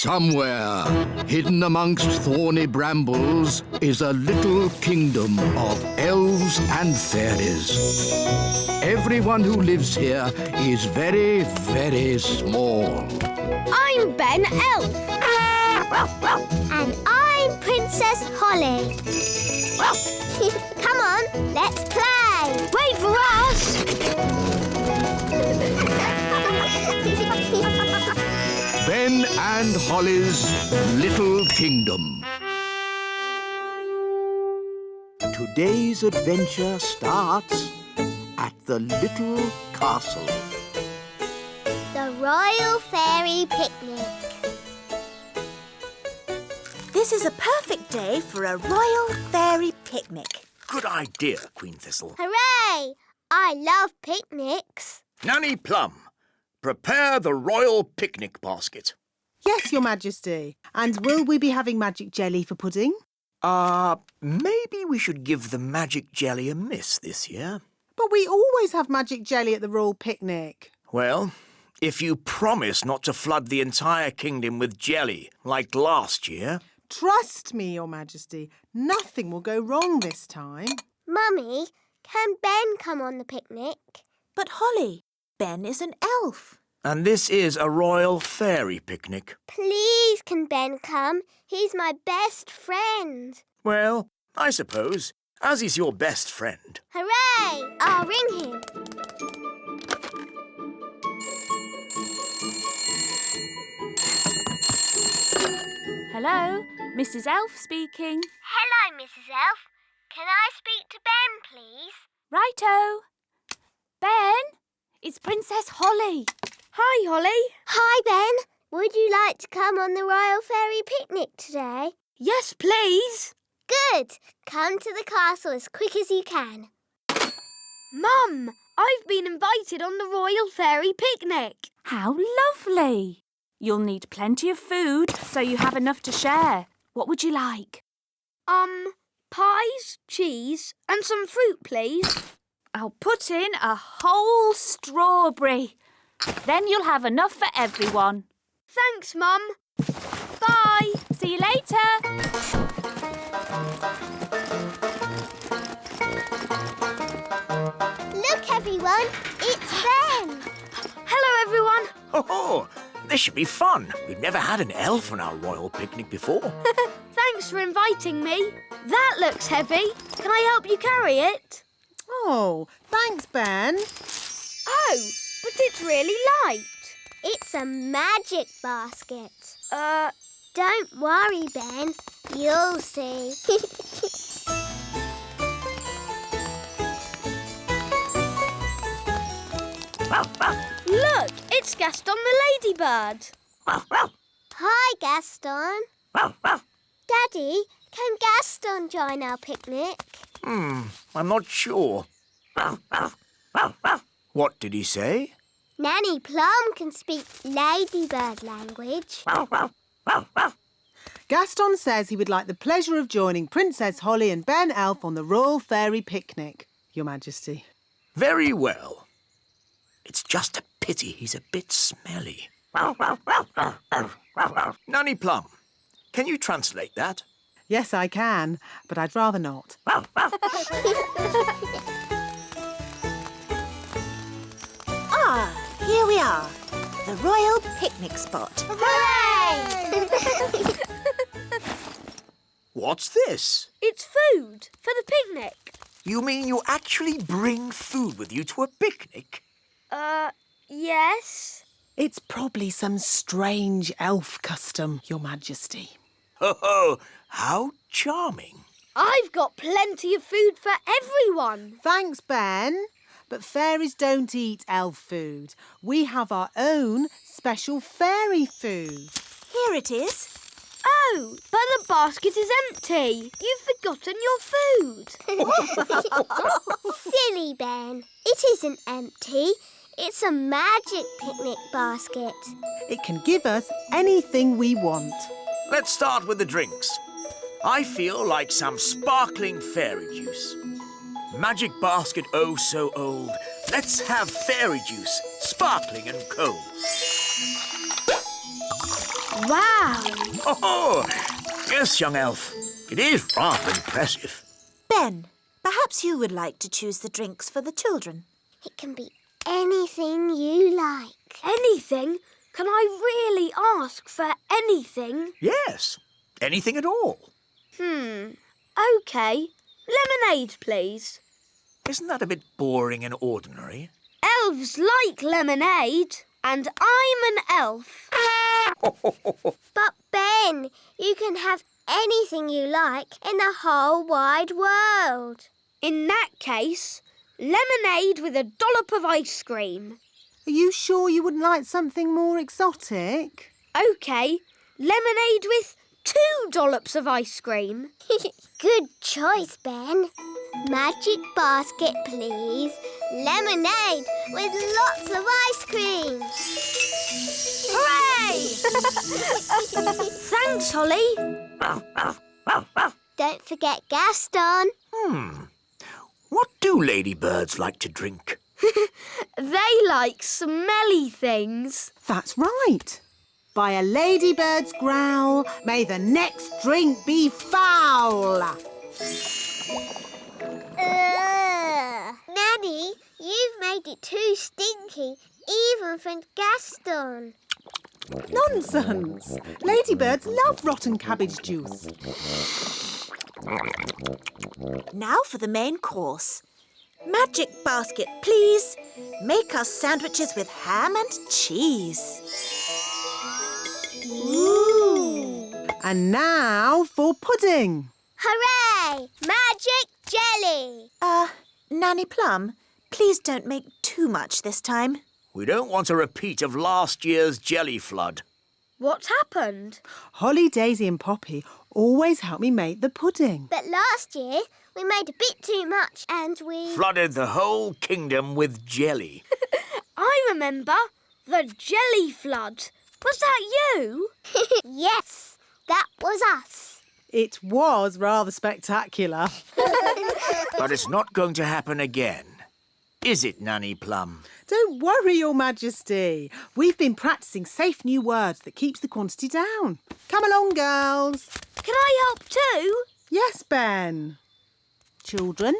Somewhere, hidden amongst thorny brambles, is a little kingdom of elves and fairies. Everyone who lives here is very, very small. I'm Ben Elf. And I'm Princess Holly. Come on, let's play. Wait for us. Ben and Holly's Little Kingdom. Today's adventure starts at the Little Castle. The Royal Fairy Picnic. This is a perfect day for a royal fairy picnic. Good idea, Queen Thistle. Hooray! I love picnics. Nanny Plum, prepare the royal picnic basket. Yes, Your Majesty. And will we be having magic jelly for pudding? Maybe we should give the magic jelly a miss this year. But we always have magic jelly at the royal picnic. Well, if you promise not to flood the entire kingdom with jelly like last year... Trust me, Your Majesty. Nothing will go wrong this time. Mummy, can Ben come on the picnic? But Holly, Ben is an elf. And this is a royal fairy picnic. Please, can Ben come? He's my best friend. Well, I suppose, as he's your best friend. Hooray! I'll ring him. Hello, Mrs. Elf speaking. Hello, Mrs. Elf. Can I speak to Ben, please? Righto. Ben, it's Princess Holly. Hi, Holly. Hi, Ben. Would you like to come on the Royal Fairy Picnic today? Yes, please. Good. Come to the castle as quick as you can. Mum, I've been invited on the Royal Fairy Picnic. How lovely. You'll need plenty of food so you have enough to share. What would you like? Pies, cheese and some fruit, please. I'll put in a whole strawberry. Then you'll have enough for everyone. Thanks, Mum. Bye. See you later. Look, everyone. It's Ben. Hello, everyone. Oh, this should be fun. We've never had an elf on our royal picnic before. Thanks for inviting me. That looks heavy. Can I help you carry it? Oh, thanks, Ben. Oh, but it's really light. It's a magic basket. Don't worry, Ben. You'll see. Look, it's Gaston the ladybird. Hi, Gaston. Daddy, can Gaston join our picnic? I'm not sure. What did he say? Nanny Plum can speak ladybird language. Gaston says he would like the pleasure of joining Princess Holly and Ben Elf on the Royal Fairy Picnic, Your Majesty. Very well. It's just a pity he's a bit smelly. Nanny Plum, can you translate that? Yes, I can, but I'd rather not. Here we are. The royal picnic spot. Hooray! What's this? It's food for the picnic. You mean you actually bring food with you to a picnic? Yes. It's probably some strange elf custom, Your Majesty. Oh, how charming. I've got plenty of food for everyone. Thanks, Ben. But fairies don't eat elf food. We have our own special fairy food. Here it is. Oh, but the basket is empty. You've forgotten your food. Silly Ben. It isn't empty. It's a magic picnic basket. It can give us anything we want. Let's start with the drinks. I feel like some sparkling fairy juice. Magic basket oh so old. Let's have fairy juice, sparkling and cold. Wow! Oh, yes, young elf. It is rather impressive. Ben, perhaps you would like to choose the drinks for the children. It can be anything you like. Anything? Can I really ask for anything? Yes, anything at all. OK. Lemonade, please. Isn't that a bit boring and ordinary? Elves like lemonade, and I'm an elf. But Ben, you can have anything you like in the whole wide world. In that case, lemonade with a dollop of ice cream. Are you sure you wouldn't like something more exotic? OK. Lemonade with 2 dollops of ice cream. Good choice, Ben. Magic basket, please. Lemonade with lots of ice cream. Hooray! Thanks, Holly. Don't forget Gaston. What do ladybirds like to drink? They like smelly things. That's right. By a ladybird's growl, may the next drink be foul. Nanny, you've made it too stinky, even for Gaston. Nonsense. Ladybirds love rotten cabbage juice. Now for the main course. Magic basket, please. Make us sandwiches with ham and cheese. Ooh! And now for pudding. Hooray! Magic jelly! Nanny Plum, please don't make too much this time. We don't want a repeat of last year's jelly flood. What happened? Holly, Daisy and Poppy always help me make the pudding. But last year, we made a bit too much and we... Flooded the whole kingdom with jelly. I remember. The jelly flood. Was that you? Yes, that was us. It was rather spectacular. But it's not going to happen again. Is it, Nanny Plum? Don't worry, Your Majesty. We've been practising safe new words that keeps the quantity down. Come along, girls. Can I help too? Yes, Ben. Children,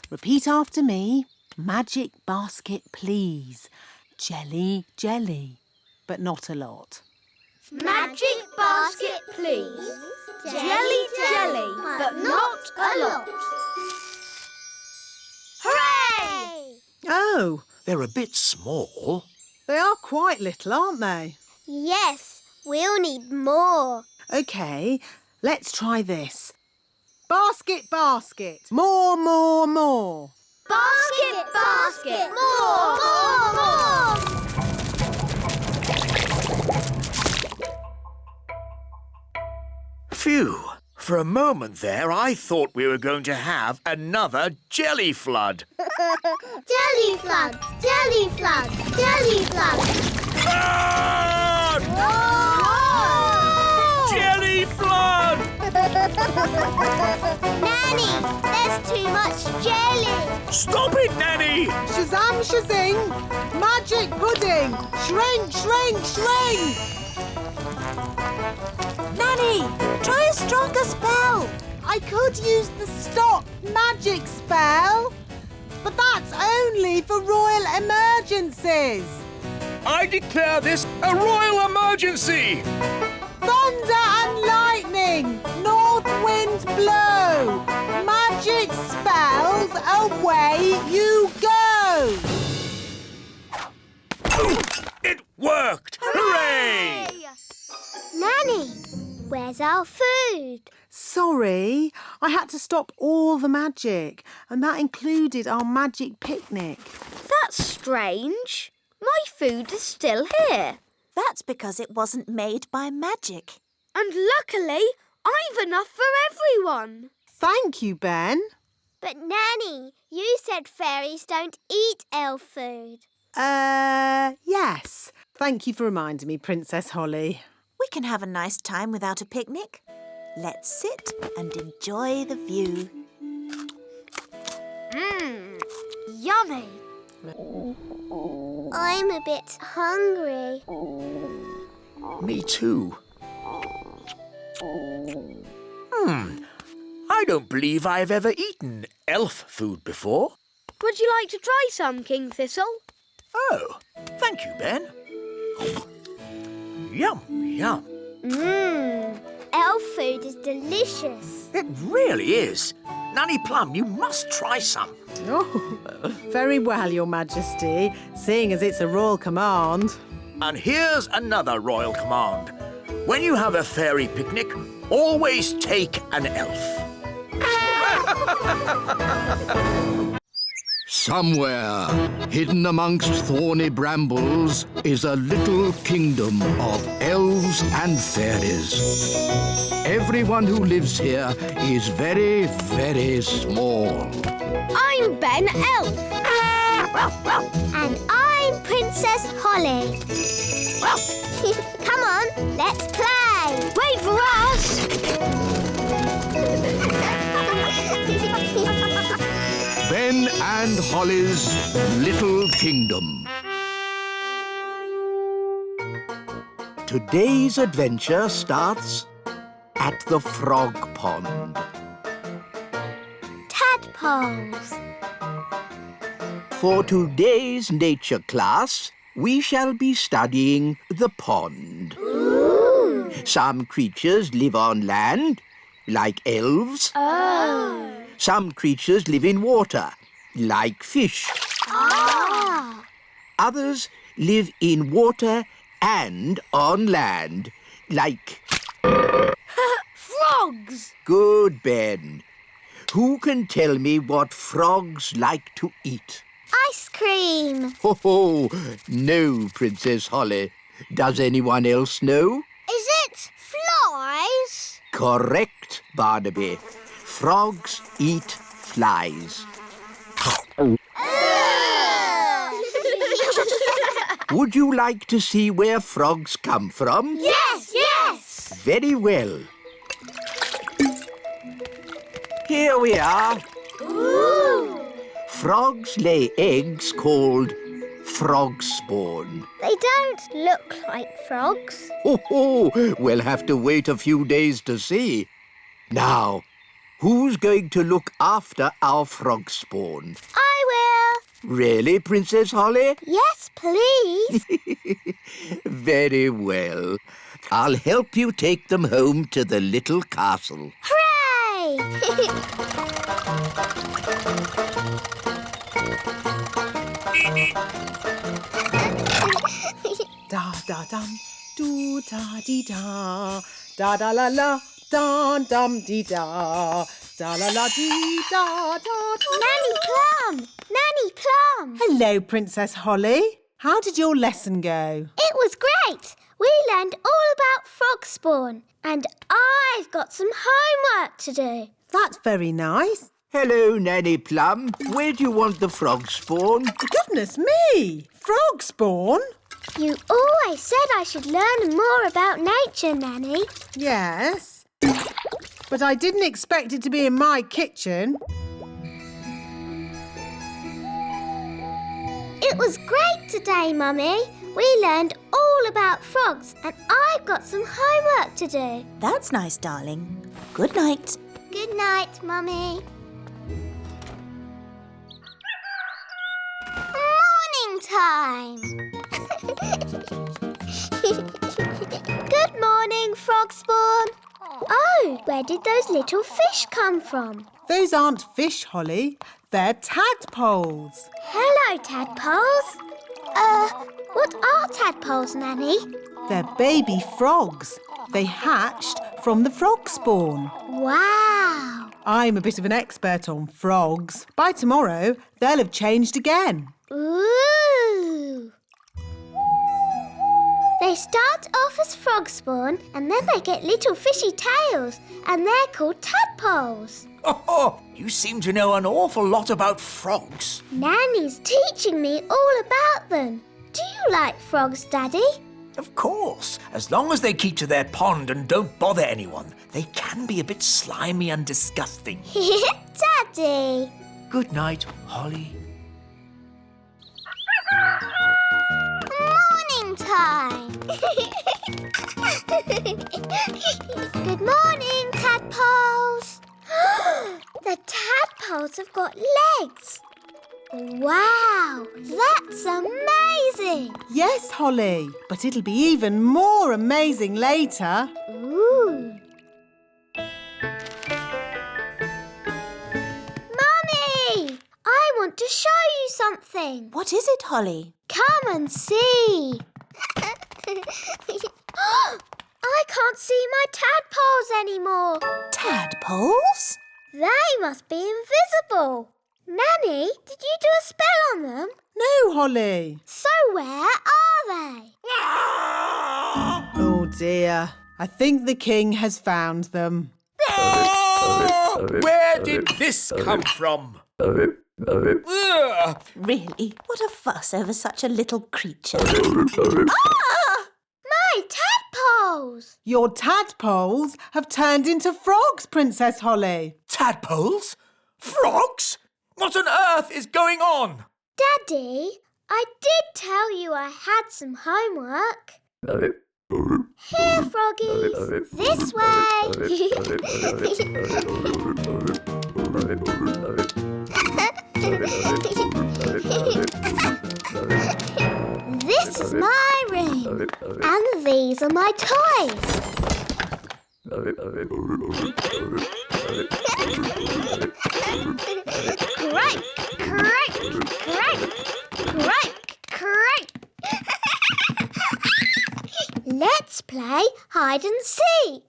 repeat after me. Magic basket, please. Jelly, jelly. But not a lot. Magic basket, please. Jelly, jelly, but not a lot. Hooray! Oh, They're a bit small. they are quite little, aren't they? Yes, we'll need more. OK, let's try this. Basket, basket. More, more, more. Basket, basket, More, more, more. Phew. For a moment there, I thought we were going to have another jelly flood. Jelly flood, jelly flood, jelly flood. Flood! Jelly flood! Nanny, there's too much jelly. Stop it, Nanny! Shazam, shazing. Magic pudding. Shrink, shrink, shrink. Nanny, try a stronger spell. I could use the stop magic spell, but that's only for royal emergencies. I declare this a royal emergency! Thunder and lightning, north wind blow. Magic spells, away you go. It worked! Hooray! Nanny, where's our food? Sorry, I had to stop all the magic, and that included our magic picnic. That's strange. My food is still here. That's because it wasn't made by magic. And luckily, I've enough for everyone. Thank you, Ben. But Nanny, you said fairies don't eat elf food. Yes. Thank you for reminding me, Princess Holly. We can have a nice time without a picnic. Let's sit and enjoy the view. Yummy. I'm a bit hungry. Me too. I don't believe I've ever eaten elf food before. Would you like to try some, King Thistle? Oh, thank you, Ben. Yum, yum. Elf food is delicious. It really is. Nanny Plum, you must try some. Oh, very well, Your Majesty, seeing as it's a royal command. And here's another royal command. When you have a fairy picnic, always take an elf. Somewhere, hidden amongst thorny brambles, is a little kingdom of elves and fairies. Everyone who lives here is very, very small. I'm Ben Elf. And I'm Princess Holly. Come on, let's play. Wait for us! Ben and Holly's Little Kingdom. Today's adventure starts at the frog pond. Tadpoles. For today's nature class, we shall be studying the pond. Ooh. Some creatures live on land, like elves. Oh. Some creatures live in water, like fish. Ah. Others live in water and on land, like... Frogs! Good, Ben. Who can tell me what frogs like to eat? Ice cream. Ho, no, Princess Holly. Does anyone else know? Is it flies? Correct, Barnaby. Frogs eat flies. Would you like to see where frogs come from? Yes, yes. Very well. Here we are. Ooh. Frogs lay eggs called frogspawn. They don't look like frogs. We'll have to wait a few days to see. Now, who's going to look after our frogspawn? I will. Really, Princess Holly? Yes, please. Very well. I'll help you take them home to the little castle. Hooray! Da da dum, do da dee da, da da la la, da dum dee da, da la la dee da da da. Nanny Plum! Nanny Plum! Hello, Princess Holly. How did your lesson go? It was great. We learned all about frogspawn, and I've got some homework to do. That's very nice. Hello, Nanny Plum. Where do you want the frogspawn? Goodness me! Frogspawn? You always said I should learn more about nature, Nanny. Yes. But I didn't expect it to be in my kitchen. It was great today, Mummy. We learned all about frogs, and I've got some homework to do. That's nice, darling. Good night. Good night, Mummy. Morning time. Good morning, Frogspawn. Oh, where did those little fish come from? Those aren't fish, Holly. They're tadpoles. Hello, tadpoles. What are tadpoles, Nanny? They're baby frogs. They hatched from the frog spawn. Wow. I'm a bit of an expert on frogs. By tomorrow, they'll have changed again. Ooh. They start off as frog spawn and then they get little fishy tails and they're called tadpoles. Oh, you seem to know an awful lot about frogs. Nanny's teaching me all about them. Do you like frogs, Daddy? Of course. As long as they keep to their pond and don't bother anyone, they can be a bit slimy and disgusting. Daddy. Good night, Holly. Morning time. Good tadpoles have got legs. Wow, that's amazing. Yes, Holly, but it'll be even more amazing later. Ooh. Mummy, I want to show you something. What is it, Holly? Come and see. I can't see my tadpoles anymore. Tadpoles? They must be invisible. Nanny, did you do a spell on them? No, Holly. So where are they? Oh, dear. I think the king has found them. Oh, where did this come from? Ugh. Really? What a fuss over such a little creature. My tadpoles! Your tadpoles have turned into frogs, Princess Holly. Tadpoles? Frogs? What on earth is going on? Daddy, I did tell you I had some homework. Here, froggies. This way. This is my room. And these are my toys. Crank, crank, crank, crank, crank. Let's play hide and seek.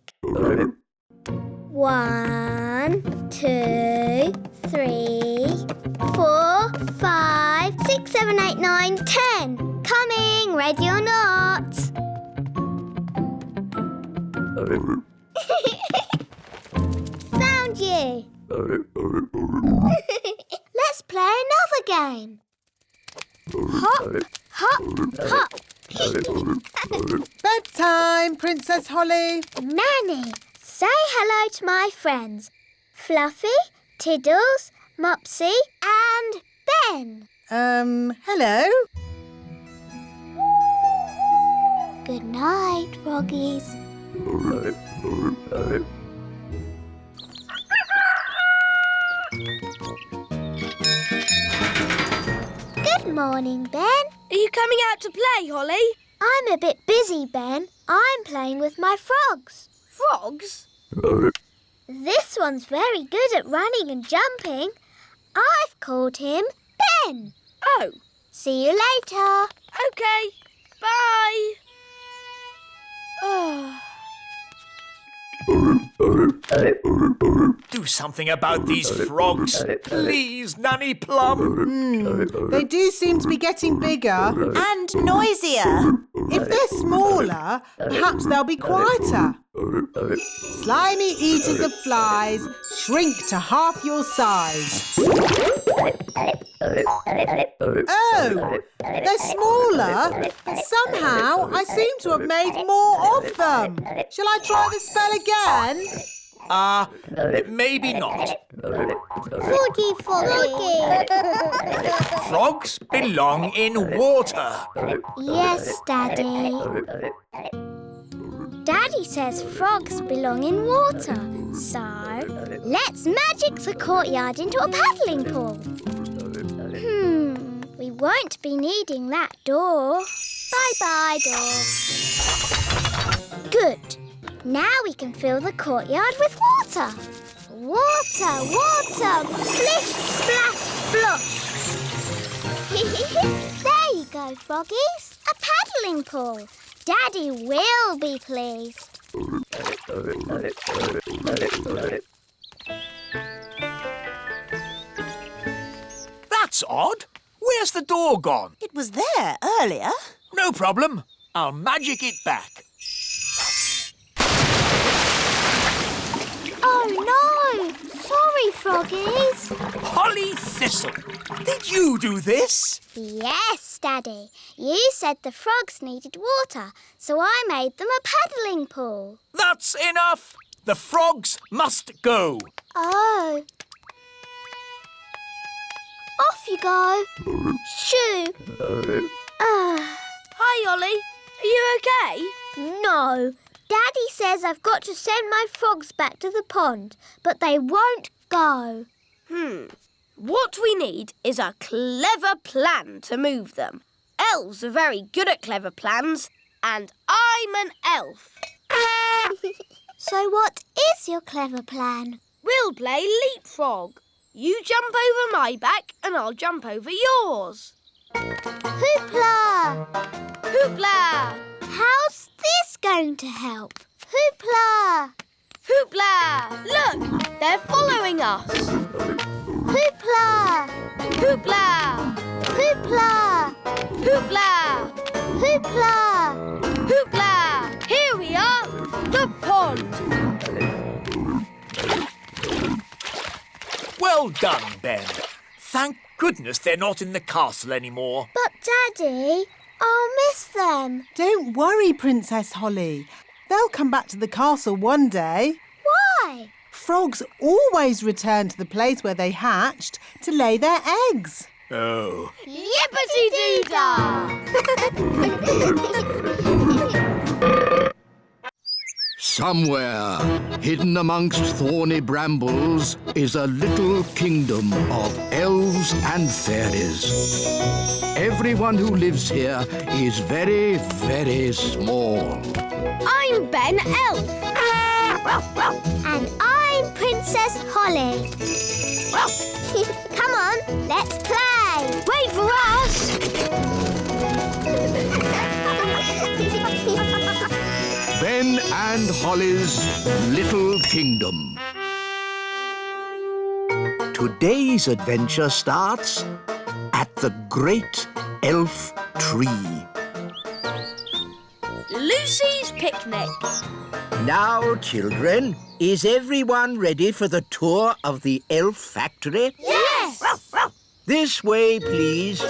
1, 2, 3, 4, 5, 6, 7, 8, 9, 10. Coming, ready or not? Found you. Let's play another game. Hop, hop, hop. Bedtime, Princess Holly. Nanny, say hello to my friends. Fluffy, Tiddles, Mopsy and Ben. Hello? Good night, froggies. Good morning, Ben. Are you coming out to play, Holly? I'm a bit busy, Ben. I'm playing with my frogs. Frogs? This one's very good at running and jumping. I've called him Ben. Oh, See you later. OK. Bye. Oh. Do something about these frogs. Please, Nanny Plum. They do seem to be getting bigger. And noisier. If they're smaller, perhaps they'll be quieter. Slimy eaters of flies, shrink to half your size. Oh, they're smaller, but somehow I seem to have made more of them. Shall I try the spell again? Maybe not. Froggy, froggy. Frogs belong in water. Yes, Daddy. Daddy says frogs belong in water. So, let's magic the courtyard into a paddling pool. We won't be needing that door. Bye-bye, door. Good. Now we can fill the courtyard with water. Water, water, splish, splash, splosh. There you go, froggies. A paddling pool. Daddy will be pleased. That's odd. Where's the door gone? It was there earlier. No problem. I'll magic it back. Oh, no! Sorry, froggies. Holly Thistle, did you do this? Yes, Daddy. You said the frogs needed water, so I made them a paddling pool. That's enough. The frogs must go. Oh. Off you go. Shoo. Hi, Ollie. Are you OK? No. Daddy says I've got to send my frogs back to the pond, but they won't go. What we need is a clever plan to move them. Elves are very good at clever plans, and I'm an elf. So what is your clever plan? We'll play leapfrog. You jump over my back and I'll jump over yours. Hoopla! Hoopla! How's this going to help? Hoopla! Hoopla! Look, they're following us. Hoopla! Hoopla! Hoopla! Hoopla! Hoopla! Hoopla! Here we are, the pond. Well done, Ben. Thank goodness they're not in the castle anymore. But, Daddy, I'll miss them. Don't worry, Princess Holly. They'll come back to the castle one day. Why? Frogs always return to the place where they hatched to lay their eggs. Oh. Yippity-doo-dah! Somewhere, hidden amongst thorny brambles, is a little kingdom of elves and fairies. Everyone who lives here is very, very small. I'm Ben Elf. And I'm Princess Holly. Come on, let's play. Wait for us! Ben and Holly's Little Kingdom. Today's adventure starts at the Great Elf Tree. Lucy's picnic. Now, children, is everyone ready for the tour of the elf factory? Yes! This way, please.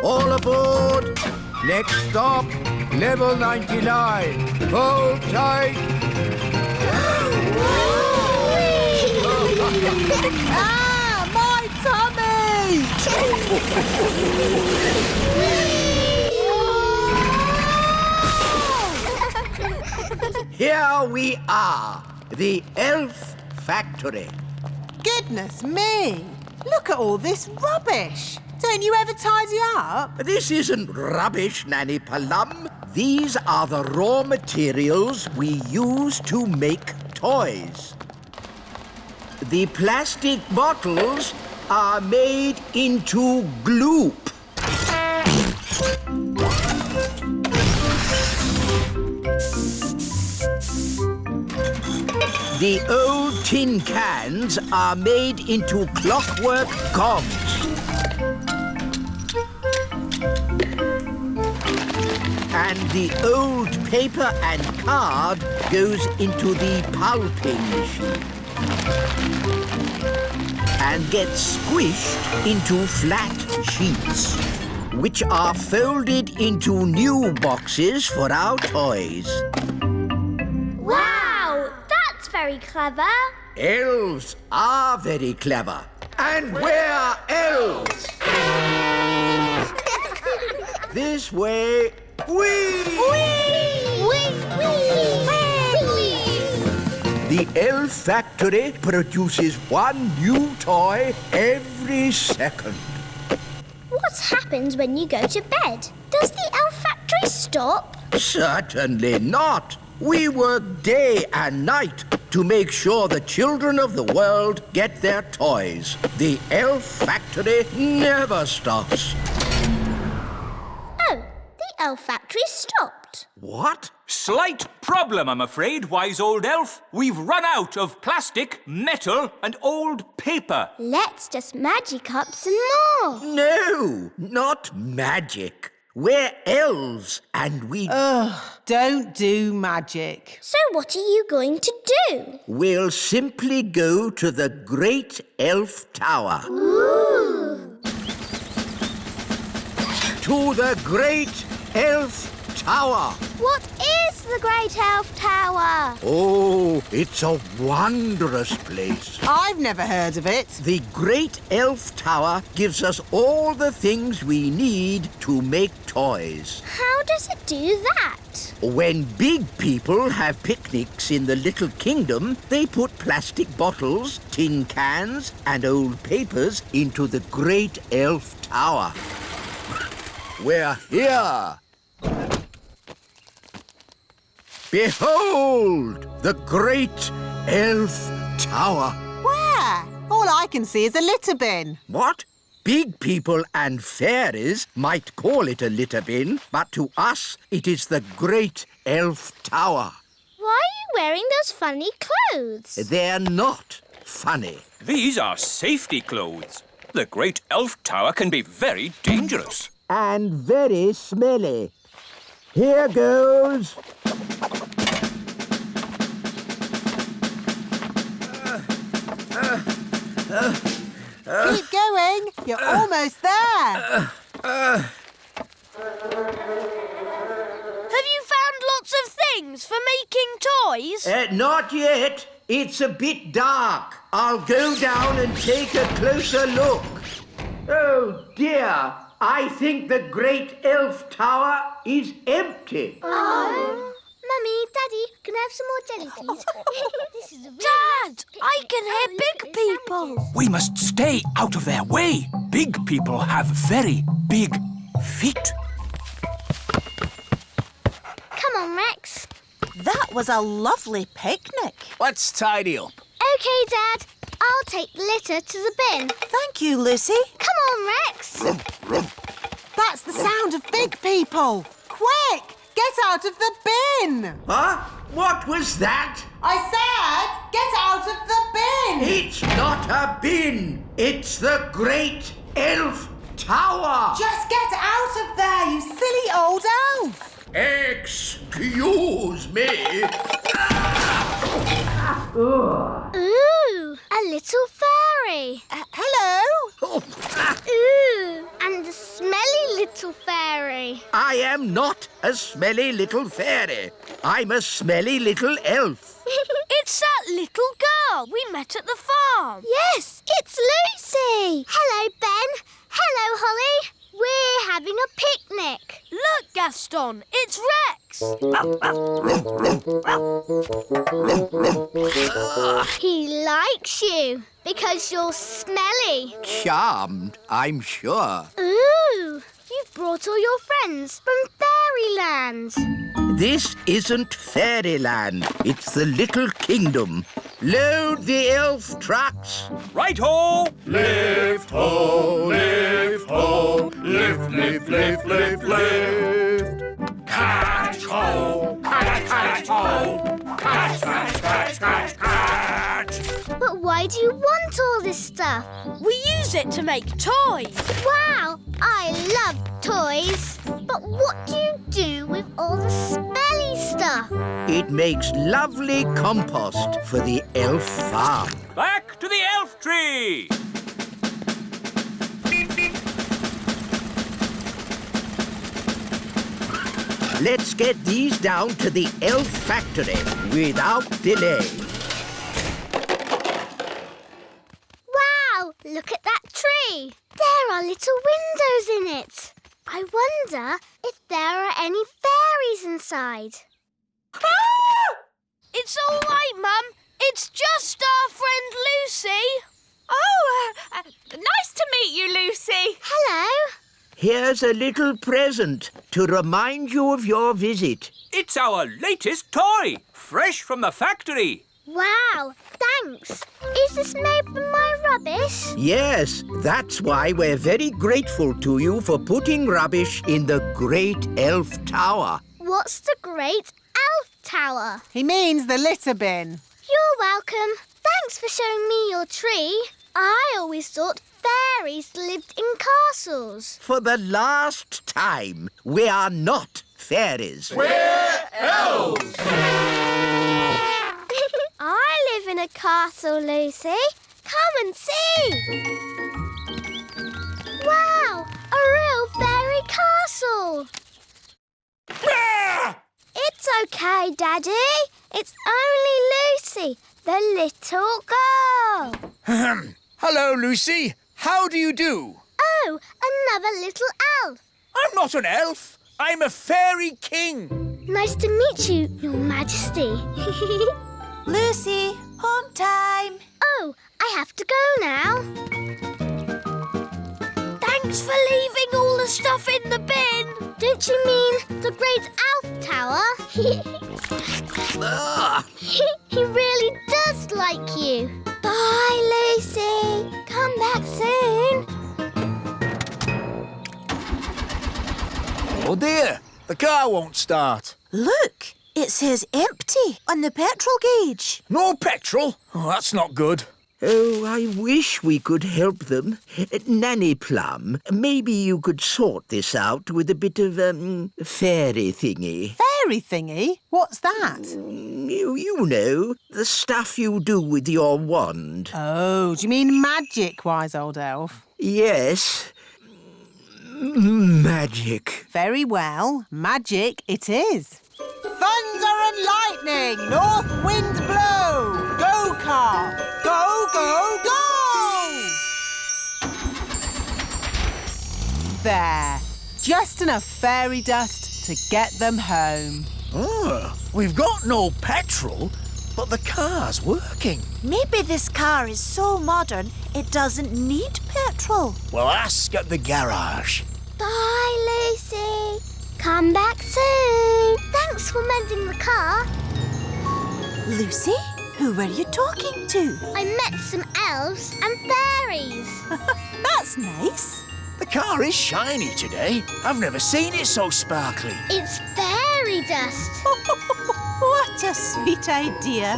All aboard! Next stop, level 99. Hold tight. Ah, my tummy! Here we are, the elf factory. Goodness me! Look at all this rubbish. Don't you ever tidy up? This isn't rubbish, Nanny Plum. These are the raw materials we use to make toys. The plastic bottles are made into gloop. The old tin cans are made into clockwork cogs. And the old paper and card goes into the pulping machine and gets squished into flat sheets, which are folded into new boxes for our toys. Wow, that's very clever. Elves are very clever. And we're elves! This way. The elf factory produces one new toy every second. What happens when you go to bed? Does the elf factory stop? Certainly not. We work day and night to make sure the children of the world get their toys. The elf factory never stops. Oh, the elf factory stopped. What? Slight problem, I'm afraid, wise old elf. We've run out of plastic, metal and old paper. Let's just magic up some more. No, not magic. We're elves and we... Don't do magic. So what are you going to do? We'll simply go to the Great Elf Tower. Ooh. To the Great Elf Tower. What is the Great Elf Tower? Oh, it's a wondrous place. I've never heard of it. The Great Elf Tower gives us all the things we need to make toys. How does it do that? When big people have picnics in the Little Kingdom, they put plastic bottles, tin cans, and old papers into the Great Elf Tower. We're here. Behold, the Great Elf Tower. Where? All I can see is a litter bin. What? Big people and fairies might call it a litter bin, but to us it is the Great Elf Tower. Why are you wearing those funny clothes? They're not funny. These are safety clothes. The Great Elf Tower can be very dangerous. And very smelly. Here goes. Keep going. You're almost there. Have you found lots of things for making toys? Not yet. It's a bit dark. I'll go down and take a closer look. Oh, dear. I think the Great Elf Tower is empty. Oh. Mummy, Daddy, can I have some more jelly, please? This is a Dad, I can hear big people. We must stay out of their way. Big people have very big feet. Come on, Rex. That was a lovely picnic. Let's tidy up. OK, Dad. I'll take the litter to the bin. Thank you, Lucy. Come on, Rex. That's the sound of big people. Quick, get out of the bin. Huh? What was that? I said, get out of the bin. It's not a bin. It's the Great Elf Tower. Just get out of there, you silly old elf. Excuse me. Ooh, a little fairy. Hello. Ooh, and a smelly little fairy. I am not a smelly little fairy. I'm a smelly little elf. It's that little girl we met at the farm. Yes, it's Lucy. Hello, Ben. Hello, Holly. We're having a picnic. Look, Gaston, it's Rex. He likes you because you're smelly. Charmed, I'm sure. Ooh, you've brought all your friends from Fairyland. This isn't Fairyland. It's the Little Kingdom. Load the elf trucks. Right-ho! Lift ho, lift ho, lift, lift, lift, lift, lift. Catch ho, catch, catch ho, catch, catch, catch, catch, catch. But why do you want all this stuff? We use it to make toys. Wow, I love toys. But what do you do with all the smelly stuff? It makes lovely compost for the elf farm. Back to the elf tree! Let's get these down to the elf factory without delay. Wow, look at that tree. There are little windows in it. I wonder if there are any fairies inside. It's all right, Mum. It's just our friend Lucy. Oh, nice to meet you, Lucy. Hello. Here's a little present to remind you of your visit. It's our latest toy, fresh from the factory. Wow, thanks. Is this made from my rubbish? Yes, that's why we're very grateful to you for putting rubbish in the Great Elf Tower. What's the Great Elf Tower? He means the litter bin. You're welcome. Thanks for showing me your tree. I always thought fairies lived in castles. For the last time, we are not fairies. We're elves. I live in a castle, Lucy. Come and see. Wow, a real fairy castle. It's okay, Daddy. It's only Lucy, the little girl. Hello, Lucy. How do you do? Oh, another little elf. I'm not an elf. I'm a fairy king. Nice to meet you, Your Majesty. Lucy, home time. Oh, I have to go now. Thanks for leaving all the stuff in the bin. Don't you mean the great elf tower? He really does like you. Bye, Lucy. Come back soon. Oh dear, the car won't start. Look, it says empty on the petrol gauge. No petrol? Oh, that's not good. Oh, I wish we could help them. Nanny Plum, maybe you could sort this out with a bit of, fairy thingy. Fairy thingy? What's that? You know, the stuff you do with your wand. Oh, do you mean magic, wise old elf? Yes. Magic. Very well, magic it is. Thunder and lightning, north wind blow. Go, car. Go, go, go! There. Just enough fairy dust to get them home. Oh, we've got no petrol, but the car's working. Maybe this car is so modern it doesn't need petrol. Well, ask at the garage. Bye, Lucy. Come back soon. Thanks for mending the car. Lucy, who were you talking to? I met some elves and fairies. That's nice. The car is shiny today. I've never seen it so sparkly. It's fairy dust. What a sweet idea.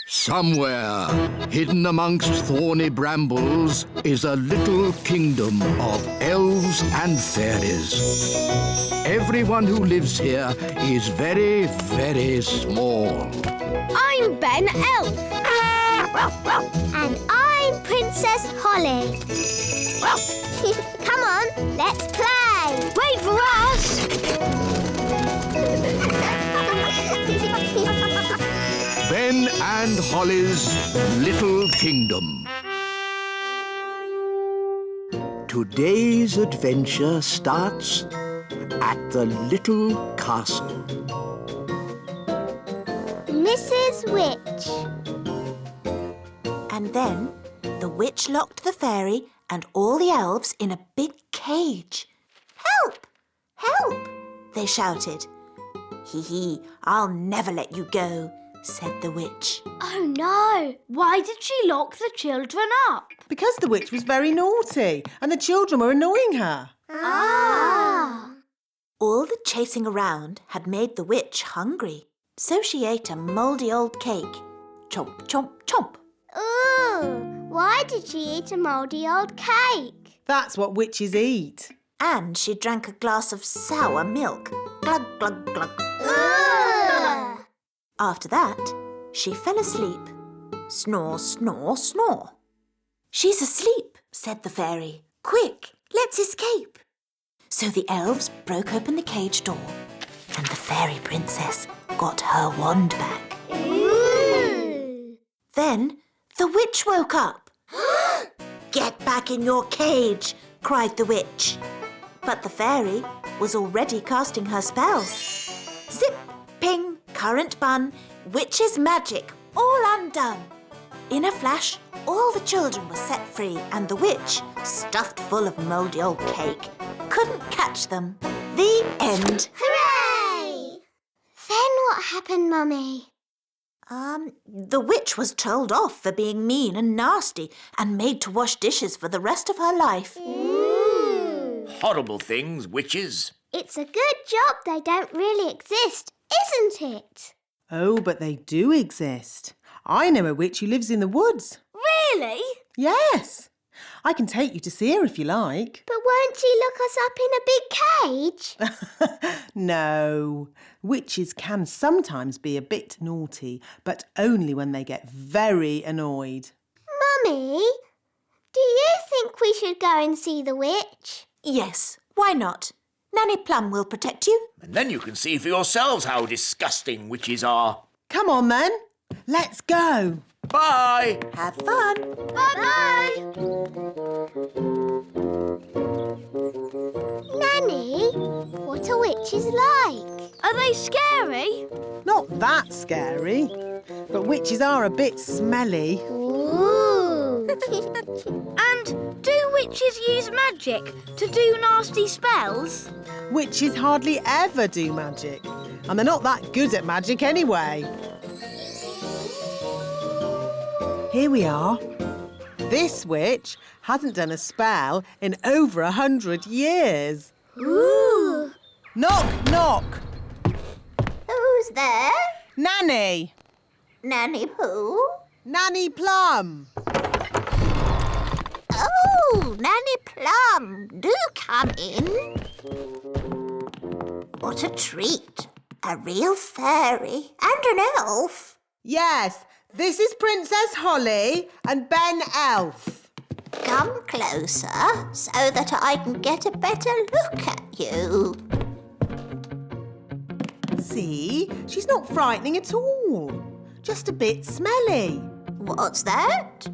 Somewhere, hidden amongst thorny brambles, is a little kingdom of elves and fairies. Everyone who lives here is very, very small. I'm Ben Elf. And I'm Princess Holly. Come on, let's play. Wait for us. Ben and Holly's Little Kingdom. Today's adventure starts at the little castle. Mrs. Witch. And then the witch locked the fairy and all the elves in a big cage. Help! Help! They shouted. Hee, I'll never let you go, said the witch. Oh no! Why did she lock the children up? Because the witch was very naughty and the children were annoying her. Ah! All the chasing around had made the witch hungry, so she ate a mouldy old cake. Chomp, chomp, chomp. Ooh, why did she eat a mouldy old cake? That's what witches eat. And she drank a glass of sour milk. Glug, glug, glug. Ugh. After that, she fell asleep. Snore, snore, snore. She's asleep, said the fairy. Quick, let's escape. So the elves broke open the cage door and the fairy princess got her wand back. Ooh. Then the witch woke up. Get back in your cage, cried the witch. But the fairy was already casting her spell. Zip, ping, current bun, witch's magic, all undone. In a flash, all the children were set free and the witch, stuffed full of mouldy old cake, couldn't catch them. The end. Hooray! Then what happened, Mummy? The witch was told off for being mean and nasty and made to wash dishes for the rest of her life. Ooh. Horrible things, witches. It's a good job they don't really exist, isn't it? Oh, but they do exist. I know a witch who lives in the woods. Really? Yes. I can take you to see her if you like. But won't she look us up in a big cage? No. Witches can sometimes be a bit naughty, but only when they get very annoyed. Mummy, do you think we should go and see the witch? Yes, why not? Nanny Plum will protect you. And then you can see for yourselves how disgusting witches are. Come on, then. Let's go. Bye! Have fun. Bye-bye. Nanny, what are witches like? Are they scary? Not that scary, but witches are a bit smelly. Ooh. And do witches use magic to do nasty spells? Witches hardly ever do magic, and they're not that good at magic anyway. Here we are. This witch hasn't done a spell in over 100 years. Ooh. Knock, knock. Who's there? Nanny. Nanny who? Nanny Plum. Oh, Nanny Plum, do come in. What a treat. A real fairy and an elf. Yes, this is Princess Holly and Ben Elf. Come closer so that I can get a better look at you. See, she's not frightening at all. Just a bit smelly. What's that?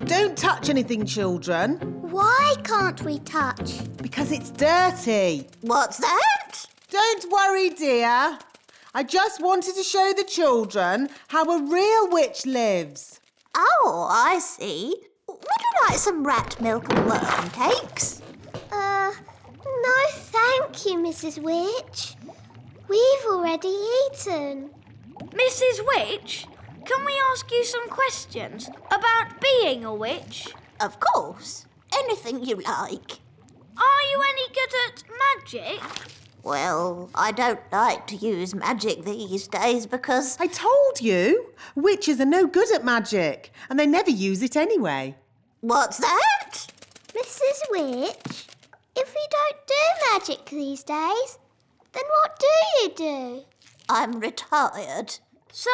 Don't touch anything, children, Why can't we touch? because it's dirty. What's that? Don't worry, dear. I just wanted to show the children how a real witch lives. Oh, I see. Would you like some rat milk and worm cakes? No thank you, Mrs. Witch. We've already eaten. Mrs. Witch, can we ask you some questions about being a witch? Of course. Anything you like. Are you any good at magic? Well, I don't like to use magic these days because... I told you, witches are no good at magic, and they never use it anyway. What's that? Mrs. Witch, if we don't do magic these days, then what do you do? I'm retired. So,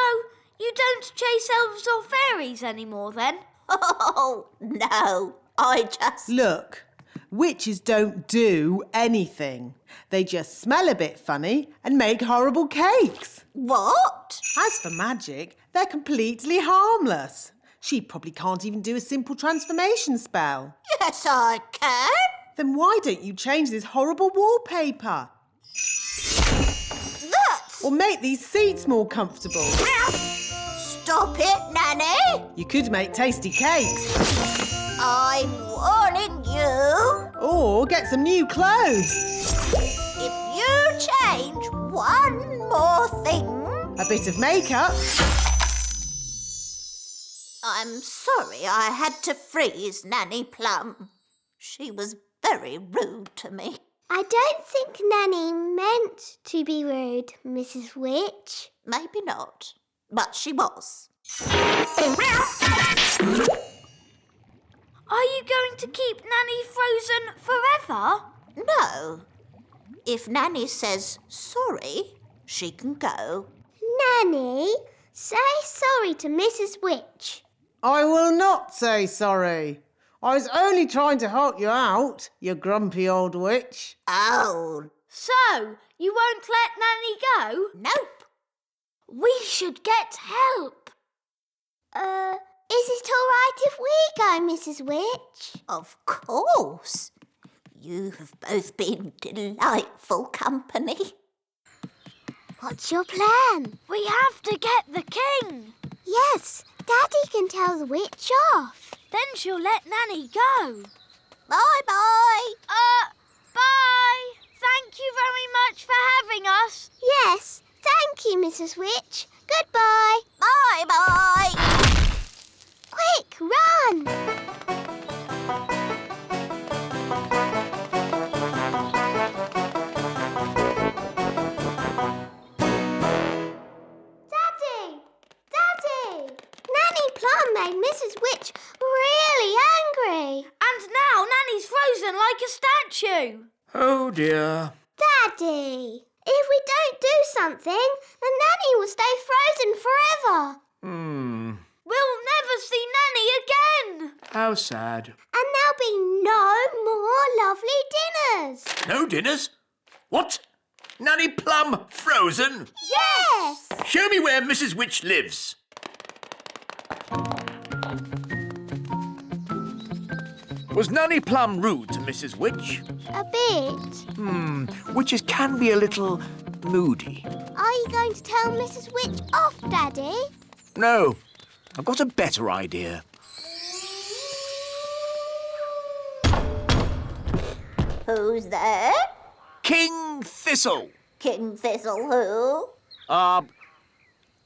you don't chase elves or fairies anymore then? Oh, no. I just... Look, witches don't do anything. They just smell a bit funny and make horrible cakes. What? As for magic, they're completely harmless. She probably can't even do a simple transformation spell. Yes, I can. Then why don't you change this horrible wallpaper? That's... Or make these seats more comfortable? Stop it, Nanny. You could make tasty cakes. I'm warning you. Or get some new clothes. If you change one more thing... A bit of makeup. I'm sorry I had to freeze Nanny Plum. She was very rude to me. I don't think Nanny meant to be rude, Mrs. Witch. Maybe not, but she was. Are you going to keep Nanny frozen forever? No. If Nanny says sorry, she can go. Nanny, say sorry to Mrs. Witch. I will not say sorry. I was only trying to help you out, you grumpy old witch. Oh, So, you won't let Nanny go? nope. We should get help. Is it all right if we go, Mrs. Witch? Of course. You have both been delightful company. What's your plan? We have to get the king. Yes, Daddy can tell the witch off. Then she'll let Nanny go. Bye-bye. Bye. Thank you very much for having us. Yes, thank you, Mrs. Witch. Goodbye. Bye-bye. Quick, run! Daddy! Daddy! Nanny Plum made Mrs. Witch really angry. And now Nanny's frozen like a statue. Oh dear. Daddy, if we don't do something, then Nanny will stay frozen forever. We'll never never see Nanny again. How sad. And there'll be no more lovely dinners. No dinners? What? Nanny Plum frozen? Yes! Show me where Mrs. Witch lives. Was Nanny Plum rude to Mrs. Witch? A bit. Witches can be a little moody. Are you going to tell Mrs. Witch off, Daddy? No, I've got a better idea. Who's there? King Thistle. King Thistle who?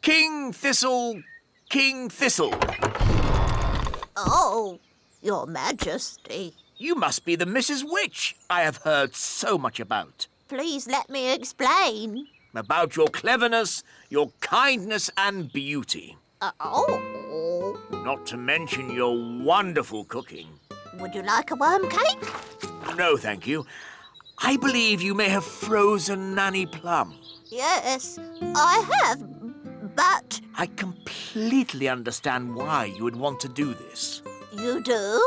King Thistle. Oh, Your Majesty. You must be the Mrs. Witch I have heard so much about. Please let me explain. About your cleverness, your kindness and beauty. Oh. Not to mention your wonderful cooking. Would you like a worm cake? No, thank you. I believe you may have frozen Nanny Plum. Yes, I have, but... I completely understand why you would want to do this. You do?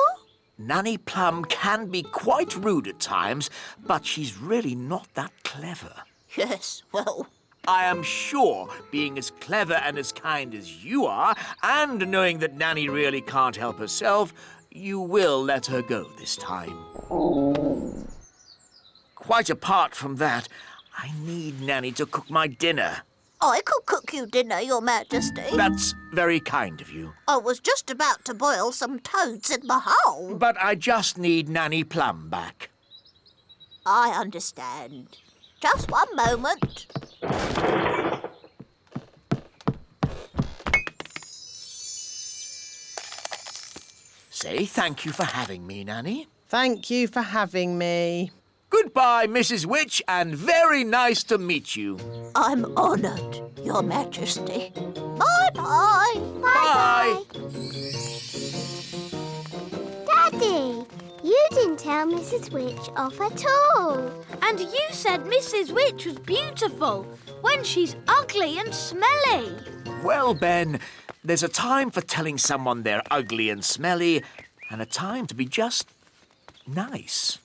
Nanny Plum can be quite rude at times, but she's really not that clever. Yes, well... I am sure, being as clever and as kind as you are, and knowing that Nanny really can't help herself, you will let her go this time. Quite apart from that, I need Nanny to cook my dinner. I could cook you dinner, Your Majesty. That's very kind of you. I was just about to boil some toads in my hole. But I just need Nanny Plum back. I understand. Just one moment. Say thank you for having me, Nanny. Thank you for having me. Goodbye, Mrs. Witch, and very nice to meet you. I'm honoured, Your Majesty. Bye-bye. Bye. Daddy, you didn't tell Mrs. Witch off at all. And you said Mrs. Witch was beautiful when she's ugly and smelly. Well, Ben, there's a time for telling someone they're ugly and smelly, and a time to be just nice.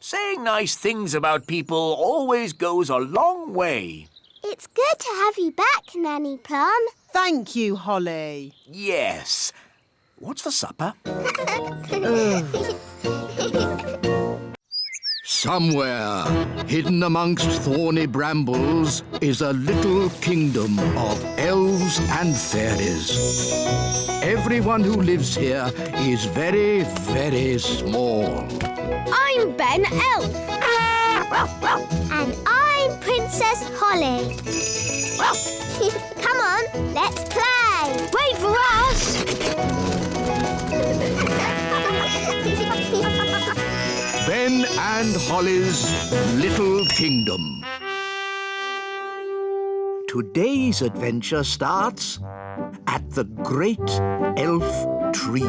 Saying nice things about people always goes a long way. It's good to have you back, Nanny Plum. Thank you, Holly. Yes. What's for supper? Somewhere, hidden amongst thorny brambles, is a little kingdom of elves and fairies. Everyone who lives here is very, very small. I'm Ben Elf. And I'm Princess Holly. Come on, let's play. Wait for us. Ben and Holly's Little Kingdom. Today's adventure starts at the Great Elf Tree.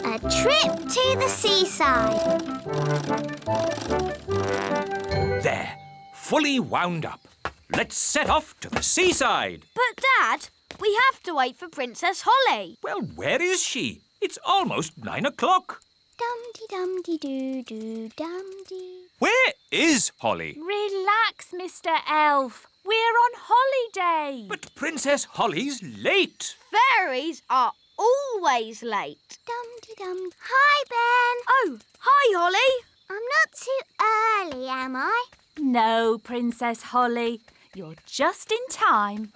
A trip to the seaside. There, fully wound up. Let's set off to the seaside. But, Dad, we have to wait for Princess Holly. Well, where is she? It's almost 9 o'clock. Dum-de-dum-de-doo-doo-dum-de. Where is Holly? Relax, Mr. Elf. We're on holiday. But Princess Holly's late. Fairies are always late. Dum-de-dum. Hi, Ben. Oh, hi, Holly. I'm not too early, am I? No, Princess Holly. You're just in time.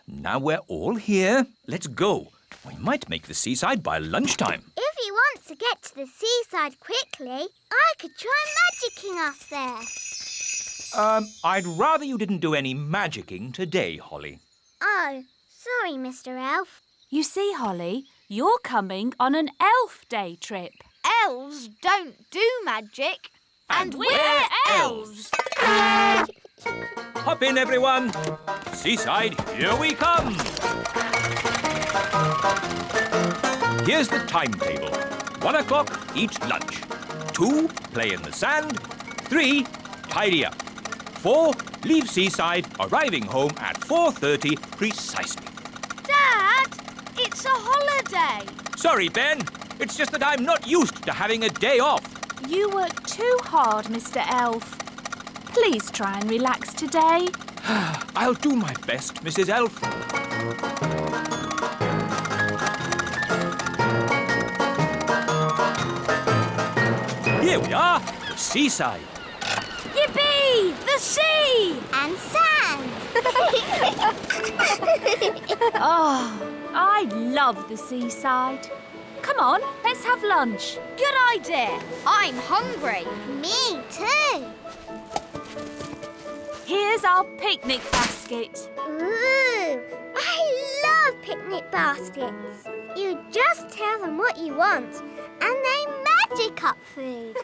Now we're all here. Let's go. We might make the seaside by lunchtime. If you want to get to the seaside quickly, I could try magicking us there. I'd rather you didn't do any magicking today, Holly. Oh, sorry, Mr. Elf. You see, Holly, you're coming on an elf day trip. Elves don't do magic. And we're elves. Hop in, everyone. Seaside, here we come. Here's the timetable. 1 o'clock, eat lunch. 2, play in the sand. 3, tidy up. 4, leave seaside, arriving home at 4:30 precisely. Dad, it's a holiday. Sorry, Ben. It's just that I'm not used to having a day off. You work too hard, Mr. Elf. Please try and relax today. I'll do my best, Mrs. Elf. Here we are, the seaside. Yippee! The sea! And sand. Oh, I love the seaside. Come on, let's have lunch. Good idea. I'm hungry. Me too. Here's our picnic basket. Ooh, I love picnic baskets. You just tell them what you want and they magic up food.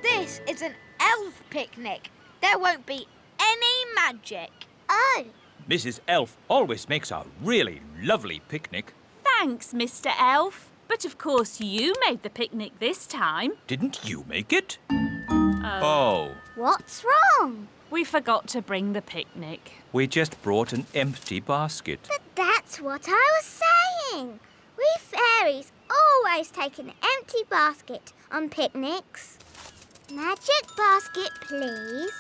This is an elf picnic. There won't be any magic. Oh, Mrs. Elf always makes a really lovely picnic. Thanks, Mr. Elf. But of course you made the picnic this time. Didn't you make it? Oh, what's wrong? We forgot to bring the picnic. we just brought an empty basket. But that's what I was saying. We fairies always take an empty basket on picnics. Magic basket, please.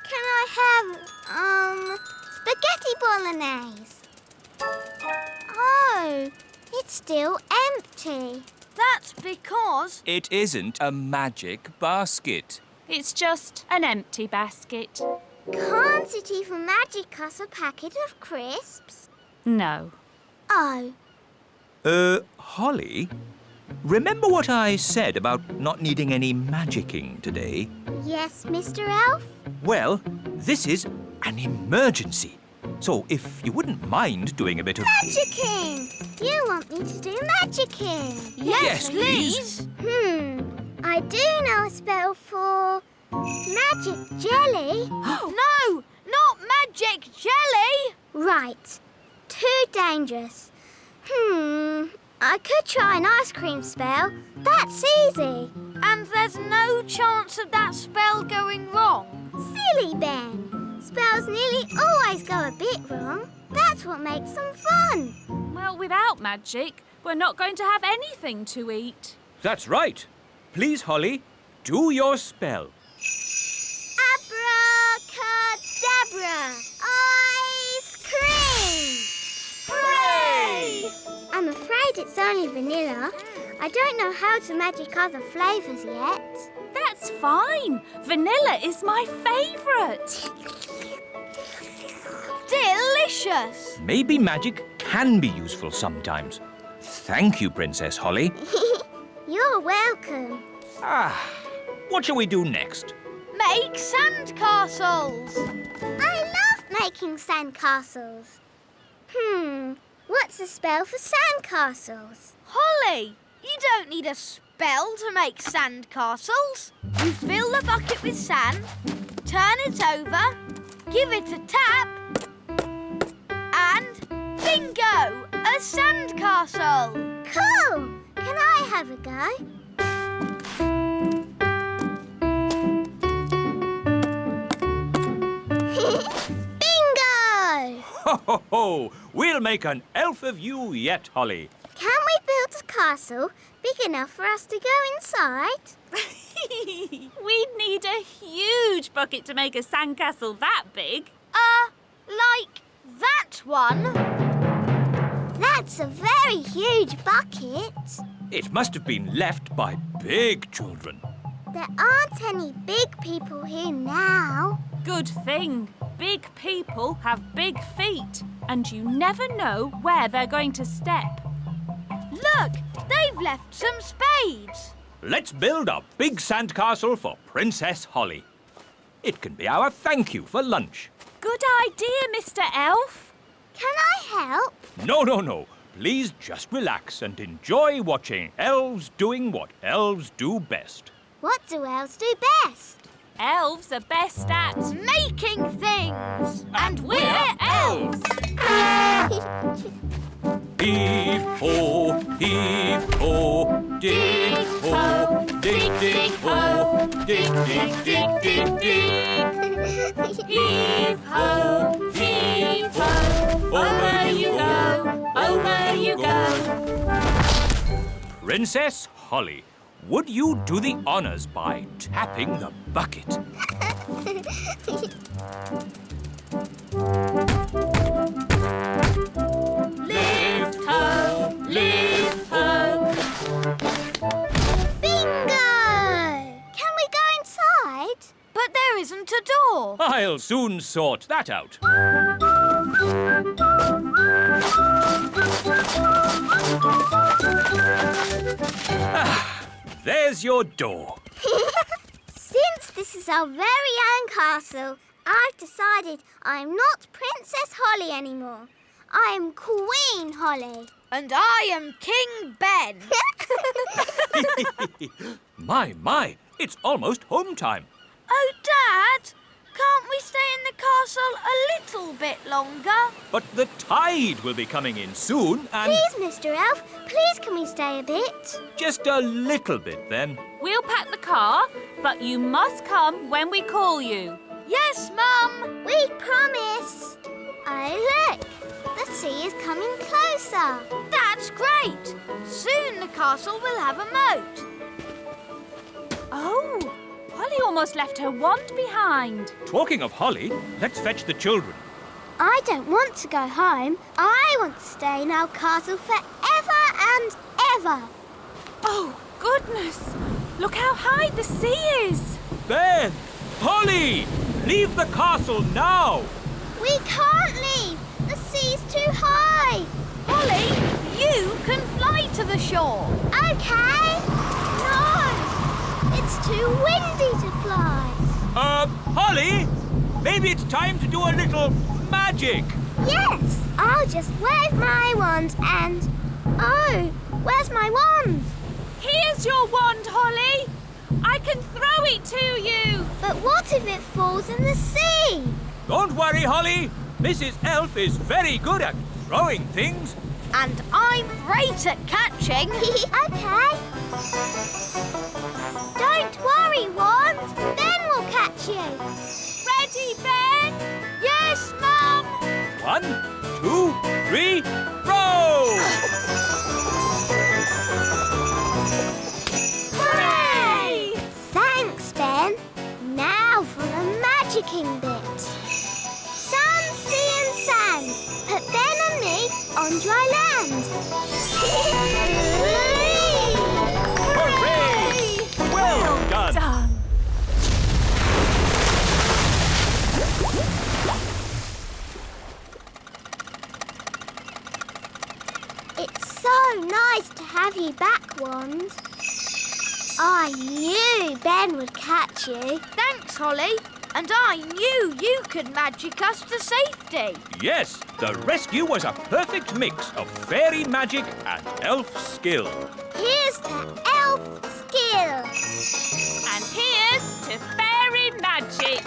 Can I have, spaghetti bolognese? Oh, it's still empty. That's because... It isn't a magic basket. It's just an empty basket. Can't it even magic us a packet of crisps? No. Oh, Holly, remember what I said about not needing any magicking today? yes, Mr. Elf? Well, this is an emergency. So if you wouldn't mind doing a bit of... Magicking! You want me to do magicking? Yes, please. I do know a spell for magic jelly. No, not magic jelly. Right. Too dangerous. I could try an ice cream spell. That's easy. And there's no chance of that spell going wrong. Silly Ben. Spells nearly always go a bit wrong. That's what makes them fun. Well, without magic, we're not going to have anything to eat. That's right. Please, Holly, do your spell. Abracadabra! Ice cream! Hooray! I'm afraid it's only vanilla. I don't know how to magic other flavours yet. That's fine. Vanilla is my favourite. Delicious. Maybe magic can be useful sometimes. Thank you, Princess Holly. You're welcome. What shall we do next? Make sandcastles. I love making sandcastles. What's a spell for sandcastles? Holly, you don't need a spell to make sandcastles. You fill the bucket with sand, turn it over, give it a tap, and bingo! A sandcastle! Cool! Can I have a go? Bingo! Ho, ho, ho! We'll make an elf of you yet, Holly. Can we build a castle big enough for us to go inside? We'd need a huge bucket to make a sandcastle that big. Like that one? That's a very huge bucket. It must have been left by big children. There aren't any big people here now. Good thing. Big people have big feet, and you never know where they're going to step. Look, they've left some spades. Let's build a big sandcastle for Princess Holly. It can be our thank you for lunch. Good idea, Mr. Elf. Can I help? No, no, no. Please just relax and enjoy watching elves doing what elves do best. What do elves do best? Elves are best at... Making things. And we're elves! Heave-ho, heave-ho, dig-ho, dig-dig-ho, dig-dig-dig-dig-dig. Heave-ho, heave-ho, over you go, you go. Princess Holly, would you do the honours by tapping the bucket? Lift ho, lift ho. Bingo! Can we go inside? But there isn't a door. I'll soon sort that out. There's your door. Since this is our very own castle, I've decided I'm not Princess Holly anymore. I am Queen Holly. And I am King Ben. My, it's almost home time. Oh, Dad, can't we stay in the castle a little bit longer? But the tide will be coming in soon and... Please, Mr. Elf, please can we stay a bit? Just a little bit then. We'll pack the car, but you must come when we call you. Yes, Mum. We promise. Oh, look, the sea is coming closer. That's great. Soon the castle will have a moat. Oh, Holly almost left her wand behind. Talking of Holly, let's fetch the children. I don't want to go home. I want to stay in our castle forever and ever. Oh, goodness. Look how high the sea is. Ben! Holly! Leave the castle now! We can't leave. The sea's too high. Holly, you can fly to the shore. Okay. No, it's too windy to fly. Holly? Maybe it's time to do a little magic. Yes, I'll just wave my wand and... Oh, where's my wand? Here's your wand, Holly. I can throw it to you. But what if it falls in the sea? Don't worry, Holly. Mrs. Elf is very good at throwing things. And I'm great at catching. Okay. Don't worry, wand. Ben will catch you. Ready, Ben? Yes, Mum. 1, 2, 3, throw! Hooray! Thanks, Ben. Now for the magicking bit. Sun, sea and sand. Put Ben and me on dry land. Hooray! Well done! Done. It's so nice to have you back, Wand. I knew Ben would catch you. Thanks, Holly. And I knew you could magic us to safety. Yes, the rescue was a perfect mix of fairy magic and elf skill. Here's to elf skill. And here's to fairy magic.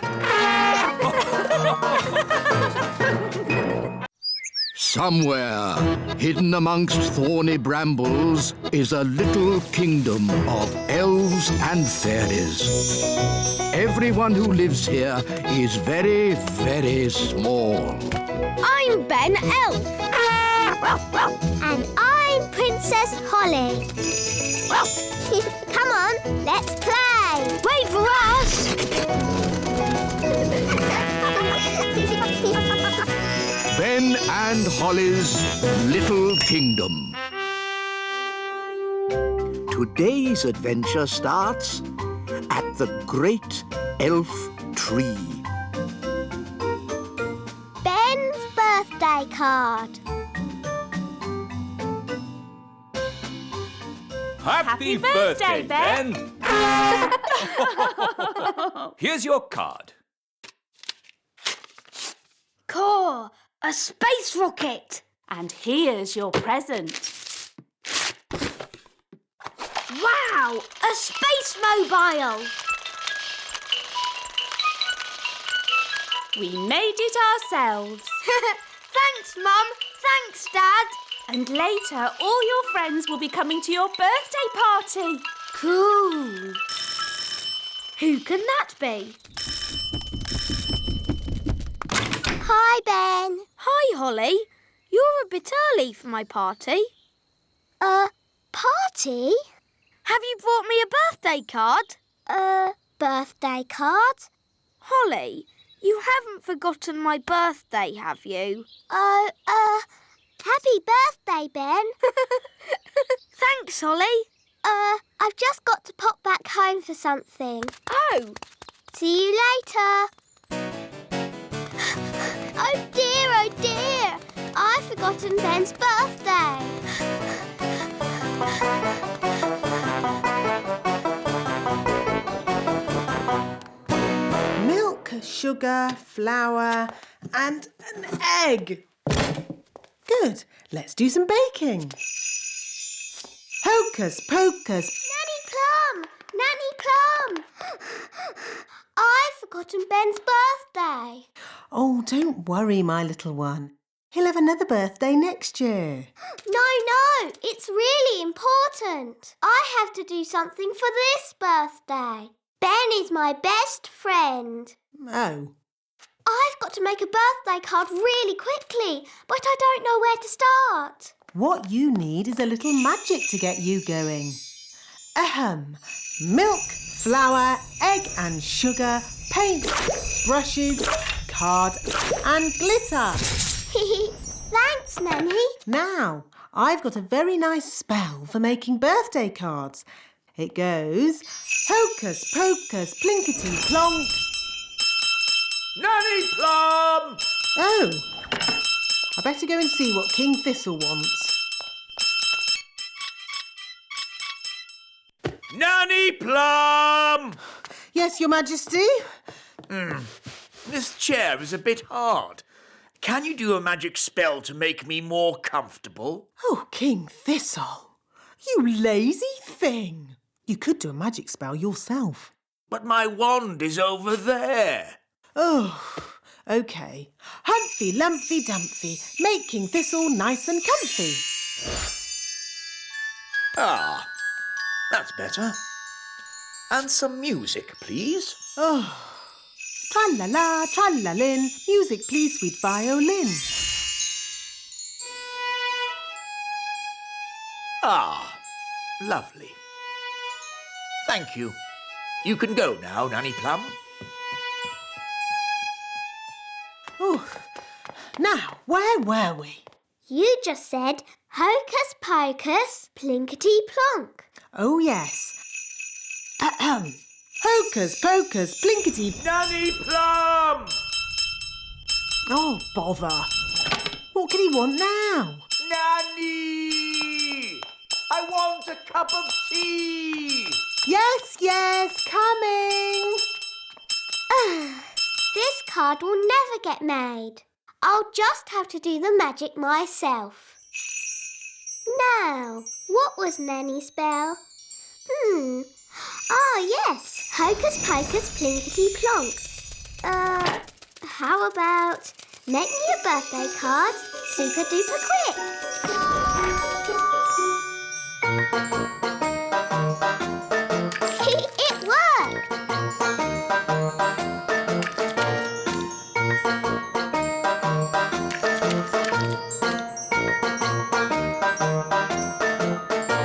Somewhere, hidden amongst thorny brambles, is a little kingdom of elves and fairies. Everyone who lives here is very, very small. I'm Ben Elf. And I'm Princess Holly. Come on, let's play. Wait for us. Ben and Holly's Little Kingdom. Today's adventure starts at the Great Elf Tree. Ben's birthday card. Happy birthday, Ben. Here's your card. Core, a space rocket. And here's your present. Wow, a space mobile. We made it ourselves. Thanks, Mum. Thanks, Dad. And later, all your friends will be coming to your birthday party. Cool. Who can that be? Hi, Ben. Hi, Holly. You're a bit early for my party. Party? Have you brought me a birthday card? Birthday card? Holly, you haven't forgotten my birthday, have you? Oh, happy birthday, Ben. Thanks, Holly. I've just got to pop back home for something. Oh. See you later. Oh dear, I've forgotten Ben's birthday. Milk, sugar, flour, and an egg. Good. Let's do some baking. Hocus pocus. Nanny Plum! Nanny Plum! I've forgotten Ben's birthday. Oh, don't worry, my little one. He'll have another birthday next year. No, it's really important. I have to do something for this birthday. Ben is my best friend. Oh. I've got to make a birthday card really quickly, but I don't know where to start. What you need is a little magic to get you going. Ahem. Milk, flour, egg and sugar, paint, brushes, card and glitter. Thanks, Nanny. Now, I've got a very nice spell for making birthday cards. It goes hocus pocus plinkety plonk. Nanny Plum! Oh, I better go and see what King Thistle wants. Nanny Plum! Yes, Your Majesty? This chair is a bit hard. Can you do a magic spell to make me more comfortable? Oh, King Thistle, you lazy thing. You could do a magic spell yourself. But my wand is over there. Oh, OK. Humphy, lumphy, dumphy, make King Thistle nice and comfy. Ah, that's better. And some music, please. Oh, tra-la-la, tra-la-lin, music please, sweet violin. Ah, lovely. Thank you. You can go now, Nanny Plum. Oh, now, where were we? You just said hocus pocus plinkety plonk. Oh, yes. Ahem. Hocus pocus plinkety... Nanny Plum! Oh, bother. What can he want now? Nanny! I want a cup of tea! Yes, coming. This card will never get made. I'll just have to do the magic myself. Now, what was Nanny's spell? Ah, yes. Hocus pocus plinkety plonk. How about make me a birthday card super duper quick? It worked!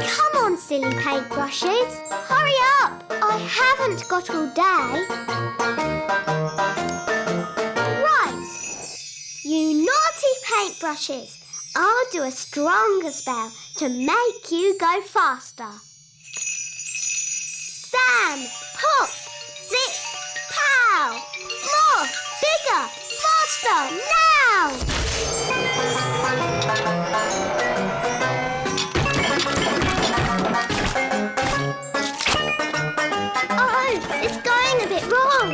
Come on, silly paintbrushes. Hurry up! I haven't got all day. Right. You naughty paintbrushes. I'll do a stronger spell to make you go faster. Sam, pop, zip, pow! More, bigger, faster, now! Oh, it's going a bit wrong.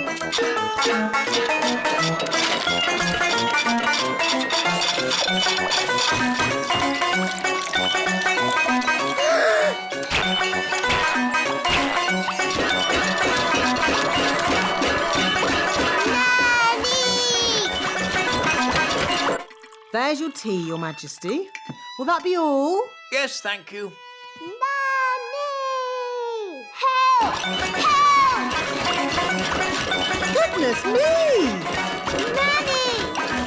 There's your tea, Your Majesty. Will that be all? Yes, thank you. Nanny! Help! Help! Goodness me! Nanny!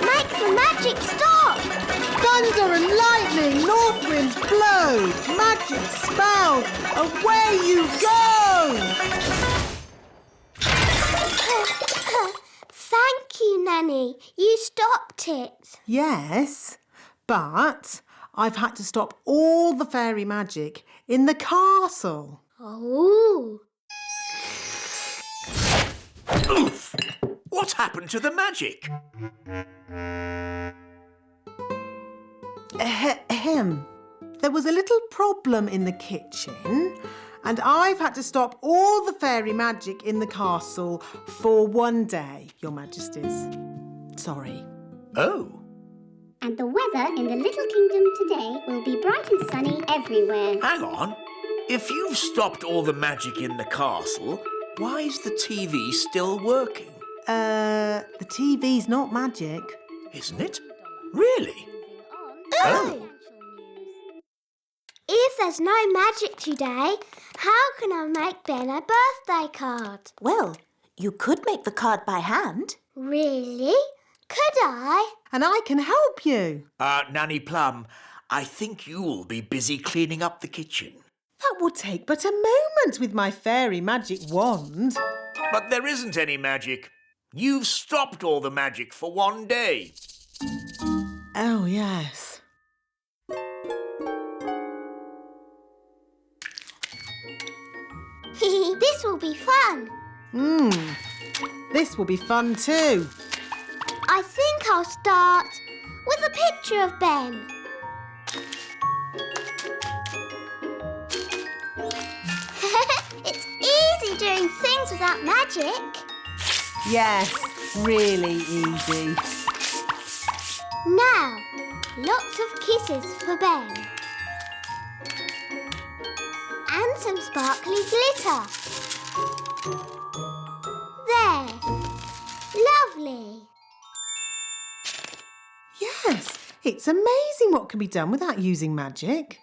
Make the magic stop! Thunder and lightning, north winds blow, magic magic spells. Away you go! Thank you, Nanny. You stopped it. Yes, but I've had to stop all the fairy magic in the castle. Oh. Oof! What happened to the magic? Ahem. There was a little problem in the kitchen, and I've had to stop all the fairy magic in the castle for one day, Your Majesties. Sorry. Oh. And the weather in the Little Kingdom today will be bright and sunny everywhere. Hang on. If you've stopped all the magic in the castle, why is the TV still working? The TV's not magic. Isn't it? Really? Oh. If there's no magic today, how can I make Ben a birthday card? Well, you could make the card by hand. Really? Could I? And I can help you. Nanny Plum, I think you'll be busy cleaning up the kitchen. That will take but a moment with my fairy magic wand. But there isn't any magic. You've stopped all the magic for one day. Oh, yes. This will be fun. This will be fun too. I think I'll start with a picture of Ben. It's easy doing things without magic. Yes, really easy. Now, lots of kisses for Ben. And some sparkly glitter. There. Lovely. Yes, it's amazing what can be done without using magic.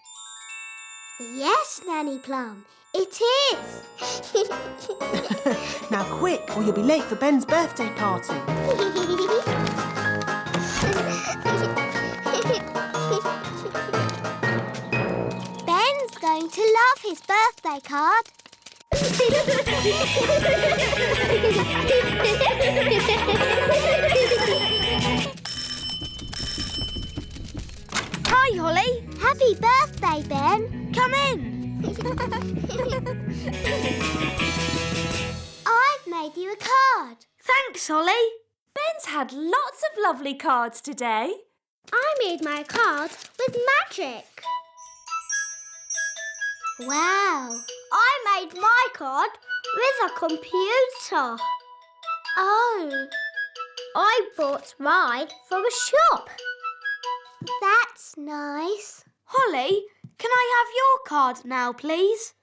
Yes, Nanny Plum, it is. Now quick, or you'll be late for Ben's birthday party. Ben's going to love his birthday card. Hi, Holly. Happy birthday, Ben. Come in. I've made you a card. Thanks, Holly. Ben's had lots of lovely cards today. I made my card with magic. Wow. I made my card with a computer. Oh. I bought mine from a shop. That's nice. Holly, can I have your card now, please?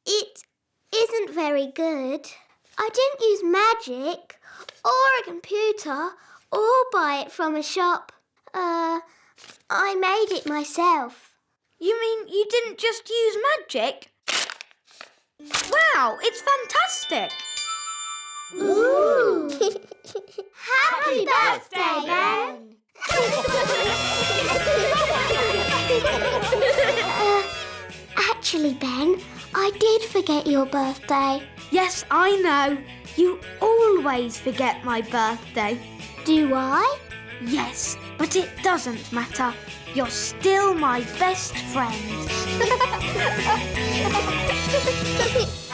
It isn't very good. I didn't use magic or a computer or buy it from a shop. I made it myself. You mean you didn't just use magic? Wow, it's fantastic. Ooh. Happy birthday, Ben. Actually, Ben, I did forget your birthday. Yes, I know. You always forget my birthday. Do I? Yes, but it doesn't matter. You're still my best friend.